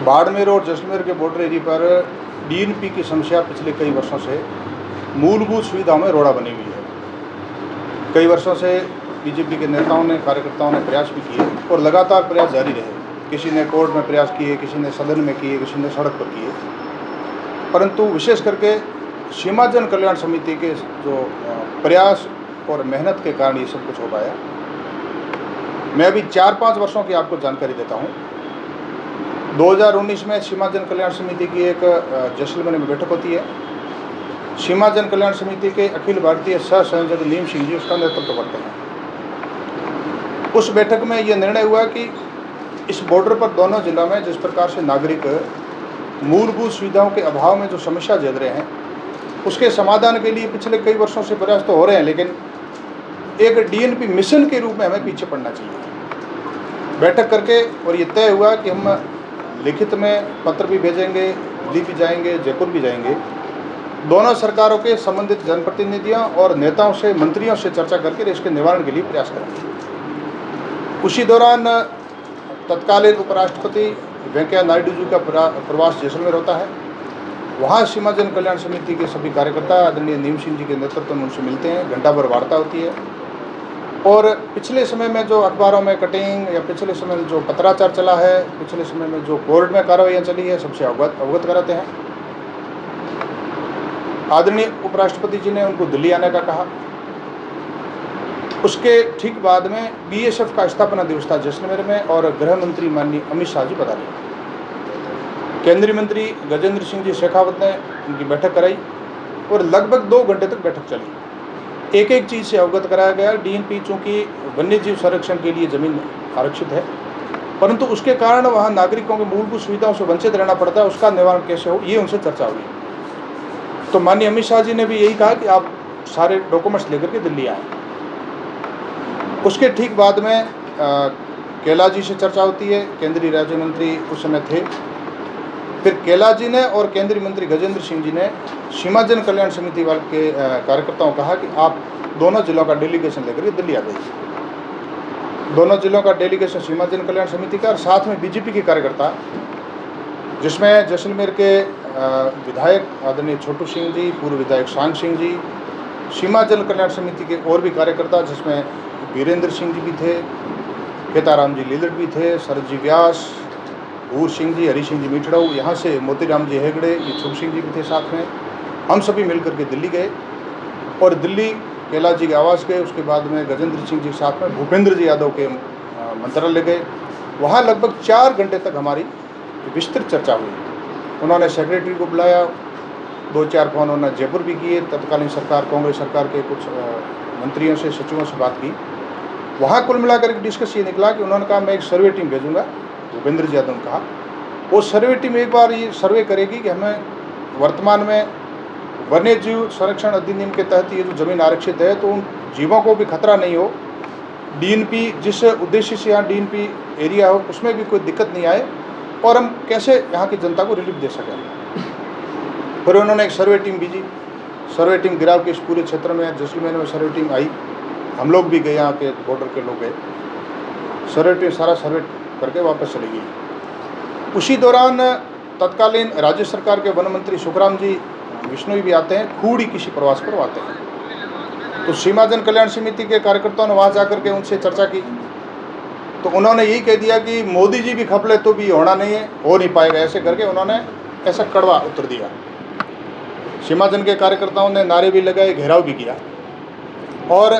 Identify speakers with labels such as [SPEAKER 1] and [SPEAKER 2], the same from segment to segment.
[SPEAKER 1] बाड़मेर और जैसलमेर के border area पर डीएनपी की समस्या पिछले कई वर्षों से मूलभूत सुविधाओं में रोड़ा बनी हुई है। कई वर्षों से बीजेपी के नेताओं ने, कार्यकर्ताओं ने प्रयास भी किए और लगातार प्रयास जारी रहे। किसी ने कोर्ट में प्रयास किए, किसी ने सदन में किए, किसी ने सड़क पर किए, परंतु विशेष करके सीमा जन कल्याण समिति के जो प्रयास और मेहनत के कारण ये सब कुछ हो पाया। मैं अभी 4-5 वर्षों की आपको जानकारी देता हूँ। 2019 में सीमा जन कल्याण समिति की एक जैसलमेर में बैठक होती है। सीमा जन कल्याण समिति के अखिल भारतीय सह संयोजक नीम सिंह जी उसका नेतृत्व करते हैं। उस बैठक में यह निर्णय हुआ कि इस बॉर्डर पर दोनों जिलों में जिस प्रकार से नागरिक मूलभूत सुविधाओं के अभाव में जो समस्या झेल रहे हैं, उसके समाधान के लिए पिछले कई वर्षों से प्रयास तो हो रहे हैं, लेकिन एक डीएनपी मिशन के रूप में हमें पीछे पड़ना चाहिए। बैठक करके और ये तय हुआ कि हम लिखित में पत्र भी भेजेंगे, दिल्ली भी जाएंगे, जयपुर भी जाएंगे, दोनों सरकारों के संबंधित जनप्रतिनिधियों और नेताओं से, मंत्रियों से चर्चा करके इसके निवारण के लिए प्रयास करेंगे। उसी दौरान तत्कालीन उपराष्ट्रपति वेंकैया नायडू जी का प्रवास जैसलमेर होता है। वहाँ सीमा जन कल्याण समिति के सभी कार्यकर्ता आदरणीय नीम सिंह जी के नेतृत्व में उनसे मिलते हैं, घंटा भर वार्ता होती है और पिछले समय में जो अखबारों में कटिंग या पिछले समय में जो पत्राचार चला है, पिछले समय में जो कोर्ट में कार्रवाइयाँ चली है, सबसे अवगत कराते हैं। आदरणीय उपराष्ट्रपति जी ने उनको दिल्ली आने का कहा। उसके ठीक बाद में बीएसएफ का स्थापना दिवस था जैसलमेर में और गृह मंत्री माननीय अमित शाह जी पधारे। केंद्रीय मंत्री गजेंद्र सिंह जी शेखावत ने उनकी बैठक कराई और लगभग 2 घंटे तक बैठक चली। एक एक चीज़ से अवगत कराया गया। डीएनपी चूँकि वन्य जीव संरक्षण के लिए ज़मीन आरक्षित है, परंतु उसके कारण वहाँ नागरिकों के मूलभूत सुविधाओं से वंचित रहना पड़ता है, उसका निवारण कैसे हो, ये उनसे चर्चा हुई। तो माननीय अमित शाह जी ने भी यही कहा कि आप सारे डॉक्यूमेंट्स लेकर के दिल्ली आए। उसके ठीक बाद में कैलाश जी से चर्चा होती है। केंद्रीय राज्य मंत्री उस समय थे। फिर कैलाश जी ने और केंद्रीय मंत्री गजेंद्र सिंह जी ने सीमा जन कल्याण समिति वाले के कार्यकर्ताओं को कहा कि आप दोनों जिलों का डेलीगेशन लेकर दिल्ली आ जाइए। दोनों जिलों का डेलीगेशन सीमा जन कल्याण समिति का और साथ में बीजेपी के कार्यकर्ता, जिसमें जैसलमेर के विधायक आदरणीय छोटू सिंह जी, पूर्व विधायक सांग सिंह जी, सीमा जन कल्याण समिति के और भी कार्यकर्ता जिसमें वीरेंद्र सिंह जी भी थे, खेताराम जी लीलट भी थे, शरद जी व्यास, भूर सिंह जी, हरी सिंह जी मीठड़ऊ, यहाँ से मोतीराम जी हेगड़े, ये छुप सिंह जी भी थे साथ में। हम सभी मिलकर के दिल्ली गए और दिल्ली कैलाश जी के आवास गए। उसके बाद में गजेंद्र सिंह जी के साथ में भूपेंद्र जी यादव के मंत्रालय गए। वहाँ लगभग 4 घंटे तक हमारी विस्तृत चर्चा हुई। उन्होंने सेक्रेटरी को बुलाया, 2-4 फोन उन्होंने जयपुर भी किए। तत्कालीन सरकार, कांग्रेस सरकार के कुछ मंत्रियों से, सचिवों से बात की। वहाँ कुल मिलाकर एक डिस्कस ये निकला कि उन्होंने कहा मैं एक सर्वे टीम भेजूंगा। भूपेंद्र जी यादव ने कहा वो सर्वे टीम एक बार ये सर्वे करेगी कि हमें वर्तमान में वन्य जीव संरक्षण अधिनियम के तहत ये जो ज़मीन आरक्षित है तो उन जीवों को भी खतरा नहीं हो, डीएनपी जिस उद्देश्य से यहाँ डीएनपी एरिया हो उसमें भी कोई दिक्कत नहीं आए और हम कैसे यहाँ की जनता को रिलीफ दे सकें। फिर उन्होंने एक सर्वे टीम भेजी। सर्वे टीम गिराव के इस पूरे क्षेत्र में जैसलमेर में सर्वे टीम आई। हम लोग भी गए, यहाँ के बॉर्डर के लोग गए। सर्वे टीम सारा सर्वे करके वापस चली गई। उसी दौरान तत्कालीन राज्य सरकार के वन मंत्री सुखराम जी विष्णु भी आते हैं, खूड़ी किसी प्रवास पर आते हैं। तो सीमा जन कल्याण समिति के कार्यकर्ताओं ने वहाँ जाकर के उनसे चर्चा की तो उन्होंने यही कह दिया कि मोदी जी भी खपले तो भी होना नहीं है, हो नहीं पाएगा, ऐसे करके उन्होंने ऐसा कड़वा उत्तर दिया। सीमा जन के कार्यकर्ताओं ने नारे भी लगाए, घेराव भी किया और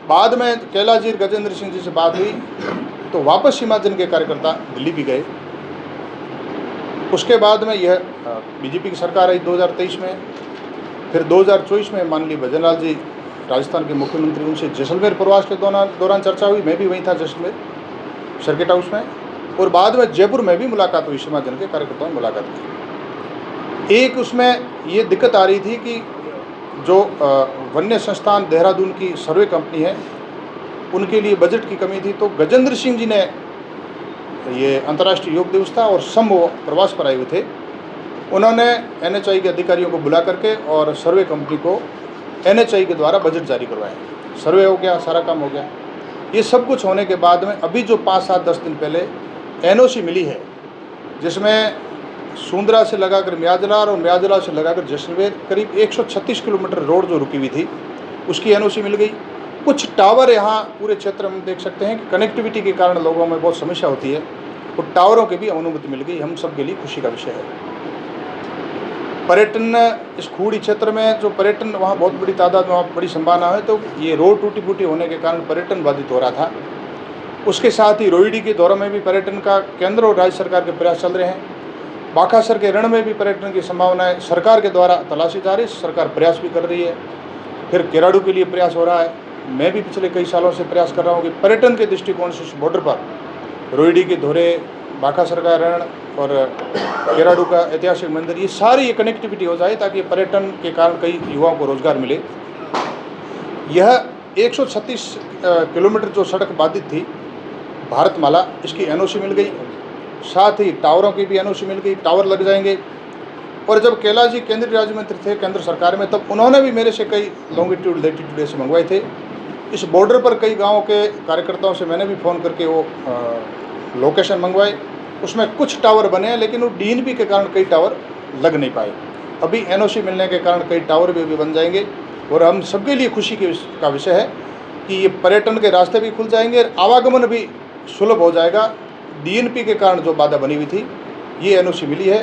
[SPEAKER 1] बाद में कैलाश जी, गजेंद्र सिंह जी से बात हुई तो वापस सीमा जन के कार्यकर्ता दिल्ली भी गए। उसके बाद में यह बीजेपी की सरकार आई 2023 में। फिर 2024 में माननीय भजनलाल जी राजस्थान के मुख्यमंत्री, उनसे जैसलमेर प्रवास के दौरान चर्चा हुई। मैं भी वहीं था जैसलमेर सर्किट हाउस में। और बाद में जयपुर में भी मुलाकात हुई, सीमा जन के कार्यकर्ताओं ने मुलाकात की। एक उसमें ये दिक्कत आ रही थी कि जो वन्य संस्थान देहरादून की सर्वे कंपनी है उनके लिए बजट की कमी थी। तो गजेंद्र सिंह जी ने, ये अंतर्राष्ट्रीय योग दिवस था और समूह प्रवास पर आए हुए थे, उन्होंने एनएचआई के अधिकारियों को बुला करके और सर्वे कंपनी को एनएचआई के द्वारा बजट जारी करवाया। सर्वे हो गया, सारा काम हो गया। ये सब कुछ होने के बाद में अभी जो 5, 7, 10 दिन पहले एनओसी मिली है, जिसमें सूंदरा से लगाकर म्याजलार और म्याजलार से लगाकर जैसलमेर करीब 136 किलोमीटर रोड जो रुकी हुई थी उसकी एनओसी मिल गई। कुछ टावर यहाँ पूरे क्षेत्र में देख सकते हैं कि कनेक्टिविटी के कारण लोगों में बहुत समस्या होती है, और टावरों की भी अनुमति मिल गई, हम सब के लिए खुशी का विषय है। पर्यटन इस खूड़ी क्षेत्र में जो पर्यटन वहाँ बहुत बड़ी तादाद में वहाँ बड़ी संभावना है, तो ये रोड टूटी फूटी होने के कारण पर्यटन बाधित हो रहा था। उसके साथ ही रोहिणी के दौरे में भी पर्यटन का केंद्र और राज्य सरकार के प्रयास चल रहे हैं। बाकासर के रण में भी पर्यटन की संभावनाएं सरकार के द्वारा तलाशी जा रही, सरकार प्रयास भी कर रही है। फिर केराडू के लिए प्रयास हो रहा है। मैं भी पिछले कई सालों से प्रयास कर रहा हूँ कि पर्यटन के दृष्टिकोण से इस बॉर्डर पर रोहिणी के धोरे, बाकासर का रण और केराडू का ऐतिहासिक मंदिर, ये सारी ये कनेक्टिविटी हो जाए ताकि पर्यटन के कारण कई युवाओं को रोजगार मिले। यह 136 किलोमीटर जो सड़क बाधित थी भारतमाला, इसकी एनओसी मिल गई, साथ ही टावरों की भी एनओसी मिल गई, टावर लग जाएंगे। और जब कैलाश जी केंद्रीय राज्य मंत्री थे केंद्र सरकार में, तब उन्होंने भी मेरे से कई लॉन्गिट्यूड लैटिट्यूड ऐसे मंगवाए थे। इस बॉर्डर पर कई गाँव के कार्यकर्ताओं से मैंने भी फ़ोन करके वो लोकेशन मंगवाए। उसमें कुछ टावर बने हैं, लेकिन वो डीएनपी के कारण कई टावर लग नहीं पाए। अभी एनओसी मिलने के कारण कई टावर भी बन जाएंगे, और हम सबके लिए खुशी का विषय है कि ये पर्यटन के रास्ते भी खुल जाएंगे, आवागमन भी सुलभ हो जाएगा। डीएनपी के कारण जो बाधा बनी हुई थी, ये एनओसी मिली है।